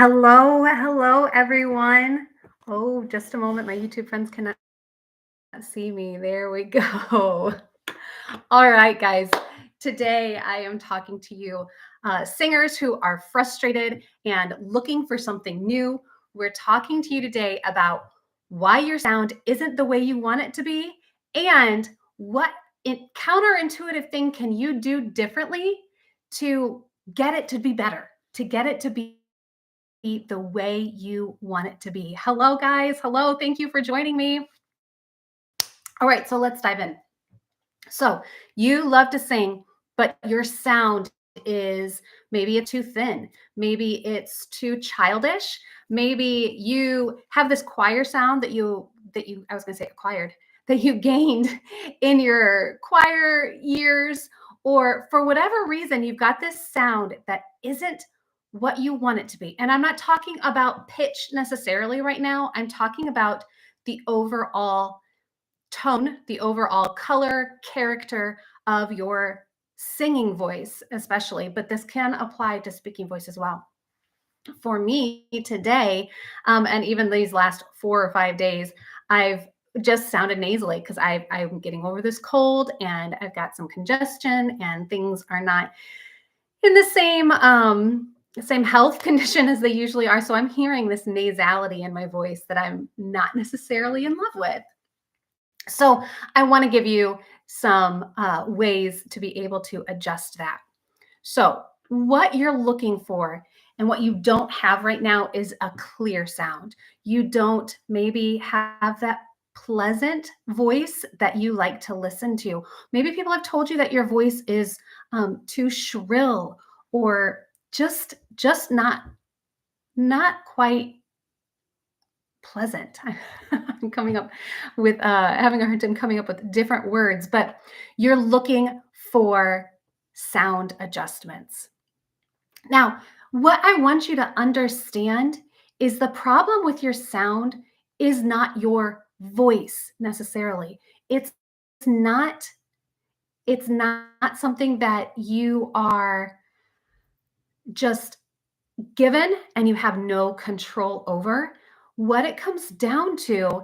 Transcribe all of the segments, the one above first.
Hello, everyone. Oh, just a moment. My YouTube friends cannot see me. There we go. All right, guys. Today I am talking to you, singers who are frustrated and looking for something new. We're talking to you today about why your sound isn't the way you want it to be and what counterintuitive thing can you do differently to get it to be better, to get it to be the way you want it to be. Hello, guys. Hello. Thank you for joining me. All right, so let's dive in. So, you love to sing, but your sound is maybe it's too thin, maybe it's too childish, maybe you have this choir sound that you I was going to say acquired, that you gained in your choir years, or for whatever reason you've got this sound that isn't what you want it to be. And I'm not talking about pitch necessarily right now. I'm talking about the overall tone, the overall color, character of your singing voice, especially, but this can apply to speaking voice as well. For me today, and even these last 4 or 5 days, I've just sounded nasally because I'm getting over this cold and I've got some congestion and things are not in the same health condition as they usually are. So I'm hearing this nasality in my voice that I'm not necessarily in love with. So I want to give you some ways to be able to adjust that. So what you're looking for and what you don't have right now is a clear sound. You don't maybe have that pleasant voice that you like to listen to. Maybe people have told you that your voice is too shrill or just not quite pleasant. I'm coming up with having a hard time coming up with different words, but you're looking for sound adjustments. Now, what I want you to understand is the problem with your sound is not your voice necessarily. It's not it's not something that you are just given and you have no control over. What it comes down to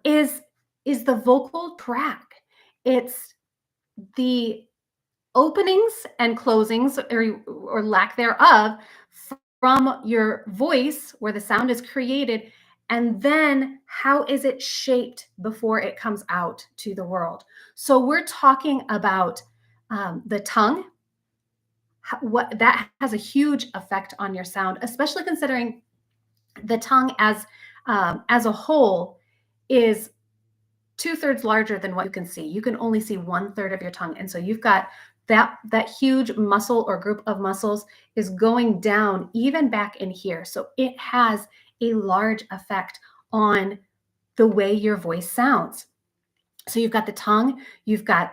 is the vocal track. It's the openings and closings or lack thereof from your voice where the sound is created, and then how is it shaped before it comes out to the world. So we're talking about the tongue. What that has a huge effect on your sound, especially considering the tongue as a whole is two-thirds larger than what you can see. You can only see one-third of your tongue. And so you've got that huge muscle or group of muscles is going down even back in here. So it has a large effect on the way your voice sounds. So you've got the tongue, you've got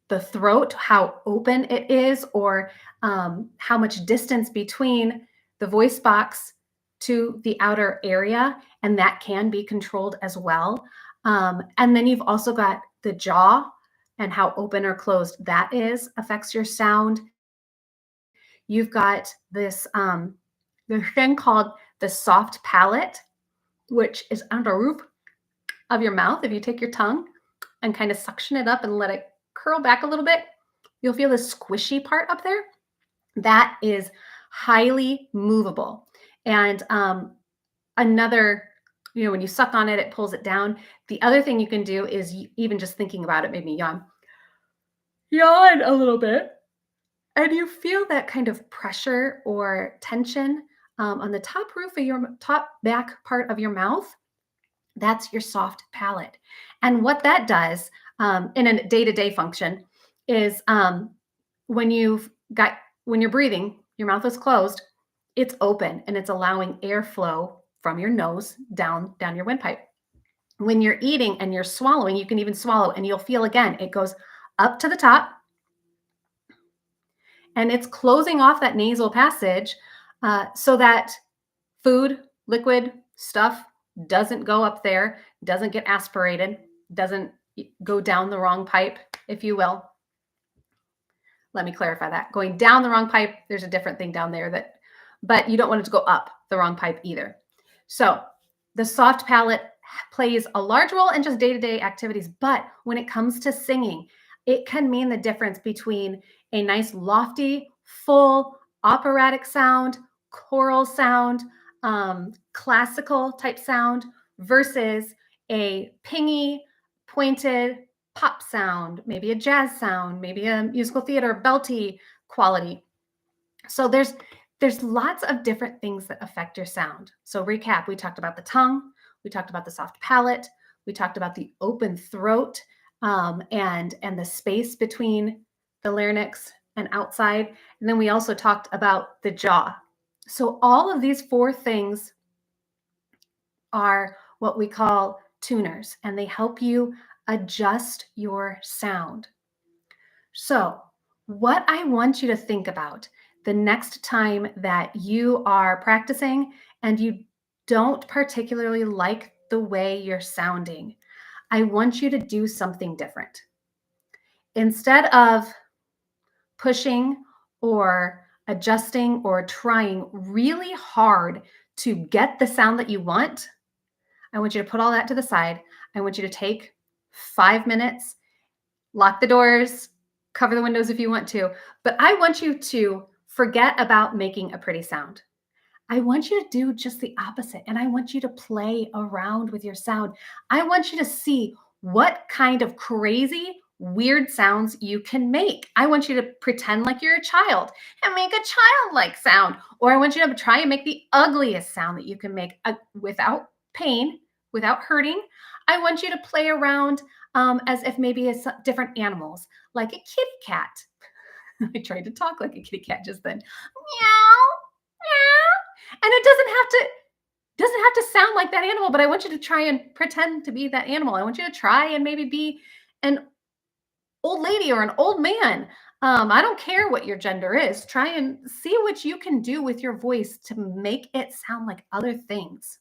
the throat, how open it is, or how much distance between the voice box to the outer area, and that can be controlled as well. And then you've also got the jaw and how open or closed that is affects your sound. You've got this thing called the soft palate, which is on the roof of your mouth. If you take your tongue and kind of suction it up and let it curl back a little bit, you'll feel the squishy part up there. That is highly movable. And another, when you suck on it, it pulls it down. The other thing you can do is even just thinking about it made me yawn a little bit. And you feel that kind of pressure or tension on the top roof of your top back part of your mouth. That's your soft palate. And what that does in a day-to-day function is when you've got when you're breathing, your mouth is closed, it's open and it's allowing airflow from your nose down your windpipe. When you're eating and you're swallowing, you can even swallow and you'll feel again, it goes up to the top and it's closing off that nasal passage so that food, liquid, stuff doesn't go up there, doesn't get aspirated, doesn't go down the wrong pipe, if you will. Let me clarify that. Going down the wrong pipe, there's a different thing down there that but you don't want it to go up the wrong pipe either. So the soft palate plays a large role in just day-to-day activities, but when it comes to singing, it can mean the difference between a nice lofty, full operatic sound, choral sound, classical type sound versus a pingy, pointed pop sound, maybe a jazz sound, maybe a musical theater belty quality. So there's lots of different things that affect your sound. So recap, we talked about the tongue, we talked about the soft palate, we talked about the open throat, and the space between the larynx and outside. And then we also talked about the jaw. So all of these four things are what we call tuners, and they help you adjust your sound. So, what I want you to think about the next time that you are practicing and you don't particularly like the way you're sounding, I want you to do something different. Instead of pushing or adjusting or trying really hard to get the sound that you want, I want you to put all that to the side. I want you to take 5 minutes, lock the doors, cover the windows if you want to, but I want you to forget about making a pretty sound. I want you to do just the opposite, and I want you to play around with your sound. I want you to see what kind of crazy, weird sounds you can make. I want you to pretend like you're a child and make a childlike sound, or I want you to try and make the ugliest sound that you can make without pain, without hurting. I want you to play around as if maybe it's different animals, like a kitty cat. I tried to talk like a kitty cat just then. Meow, meow. And it doesn't have to sound like that animal, but I want you to try and pretend to be that animal. I want you to try and maybe be an old lady or an old man. I don't care what your gender is. Try and see what you can do with your voice to make it sound like other things.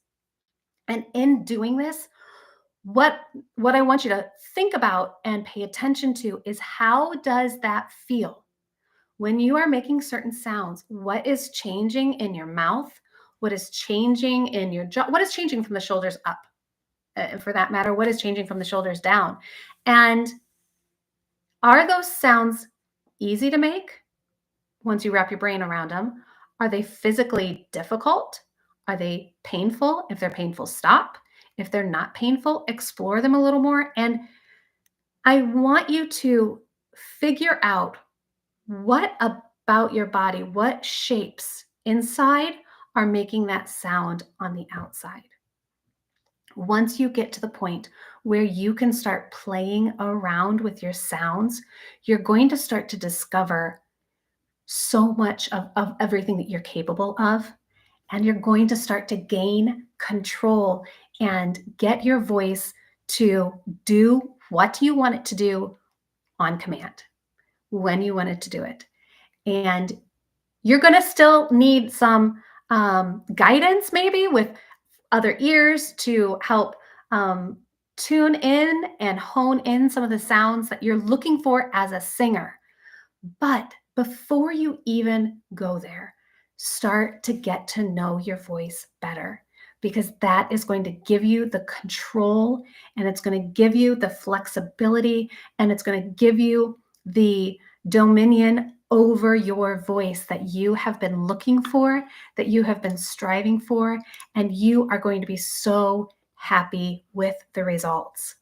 And in doing this, what I want you to think about and pay attention to is, how does that feel? When you are making certain sounds, what is changing in your mouth? What is changing in your jaw? What is changing from the shoulders up? For that matter, what is changing from the shoulders down? And are those sounds easy to make once you wrap your brain around them? Are they physically difficult? Are they painful? If they're painful, stop. If they're not painful, explore them a little more. And I want you to figure out what about your body, what shapes inside are making that sound on the outside. Once you get to the point where you can start playing around with your sounds, you're going to start to discover so much of everything that you're capable of. And you're going to start to gain control and get your voice to do what you want it to do on command, when you want it to do it. And you're going to still need some guidance, maybe with other ears, to help tune in and hone in some of the sounds that you're looking for as a singer. But before you even go there, start to get to know your voice better, because that is going to give you the control, and it's going to give you the flexibility, and it's going to give you the dominion over your voice that you have been looking for, that you have been striving for, and you are going to be so happy with the results.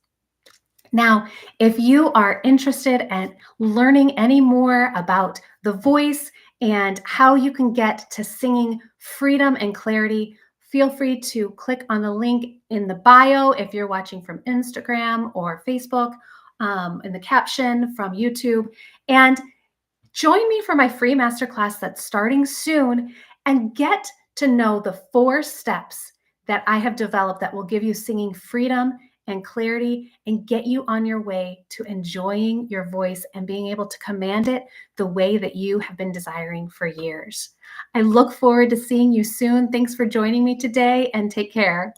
Now, if you are interested in learning any more about the voice and how you can get to singing freedom and clarity, feel free to click on the link in the bio if you're watching from Instagram or Facebook, in the caption from YouTube. And join me for my free masterclass that's starting soon, and get to know the 4 steps that I have developed that will give you singing freedom and clarity and get you on your way to enjoying your voice and being able to command it the way that you have been desiring for years. I look forward to seeing you soon. Thanks for joining me today, and take care.